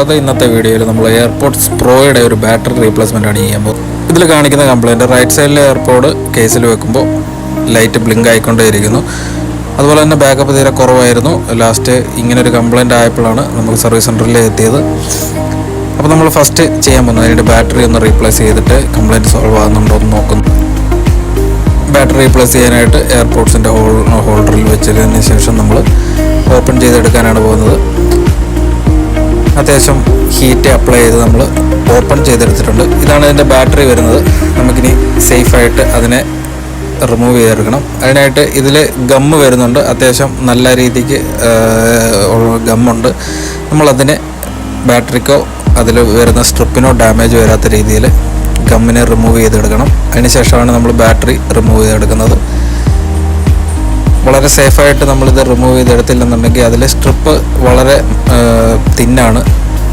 സ്വാഗതം. ഇന്നത്തെ വീഡിയോയിൽ നമ്മൾ എയർപോർട്സ് പ്രോയുടെ ഒരു ബാറ്ററി റീപ്ലേസ്മെൻ്റ് ആണ് ചെയ്യാൻ പോകുന്നത്. ഇതിൽ കാണിക്കുന്ന കംപ്ലയിൻറ്റ് റൈറ്റ് സൈഡിലെ എയർപോഡ് കേസിൽ വെക്കുമ്പോൾ ലൈറ്റ് ബ്ലിങ്ക് ആയിക്കൊണ്ടേയിരിക്കുന്നു. അതുപോലെ തന്നെ ബാക്കപ്പ് തീരെ കുറവായിരുന്നു. ലാസ്റ്റ് ഇങ്ങനൊരു കംപ്ലയിൻ്റ് ആയപ്പോഴാണ് നമുക്ക് സർവീസ് സെൻറ്ററിൽ എത്തിയത്. അപ്പോൾ നമ്മൾ ഫസ്റ്റ് ചെയ്യാൻ പോകുന്നത് അതിൻ്റെ ബാറ്ററി ഒന്ന് റീപ്ലേസ് ചെയ്തിട്ട് കംപ്ലയിൻറ്റ് സോൾവ് ആകുന്നുണ്ടോ എന്ന് നോക്കുന്നു. ബാറ്ററി റീപ്ലേസ് ചെയ്യാനായിട്ട് എയർപോർട്സിൻ്റെ ഹോൾഡറിൽ വെച്ചതിന് ശേഷം നമ്മൾ ഓപ്പൺ ചെയ്തെടുക്കാനാണ് പോകുന്നത്. അത്യാവശ്യം ഹീറ്റ് അപ്ലൈ ചെയ്ത് നമ്മൾ ഓപ്പൺ ചെയ്തെടുത്തിട്ടുണ്ട്. ഇതാണ് ഇതിൻ്റെ ബാറ്ററി വരുന്നത്. നമുക്കിനി സേഫായിട്ട് അതിനെ റിമൂവ് ചെയ്തെടുക്കണം. അതിനായിട്ട് ഇതിൽ ഗമ്മ് വരുന്നുണ്ട്. അത്യാവശ്യം നല്ല രീതിക്ക് ഗമ്മുണ്ട്. നമ്മളതിനെ ബാറ്ററിക്കോ അതിൽ വരുന്ന സ്ട്രിപ്പിനോ ഡാമേജ് വരാത്ത രീതിയിൽ ഗമ്മിനെ റിമൂവ് ചെയ്തെടുക്കണം. അതിനുശേഷമാണ് നമ്മൾ ബാറ്ററി റിമൂവ് ചെയ്തെടുക്കുന്നത്. വളരെ സേഫായിട്ട് നമ്മളിത് റിമൂവ് ചെയ്തെടുത്തില്ലെന്നുണ്ടെങ്കിൽ അതിൽ സ്ട്രിപ്പ് വളരെ തിന്നാണ്.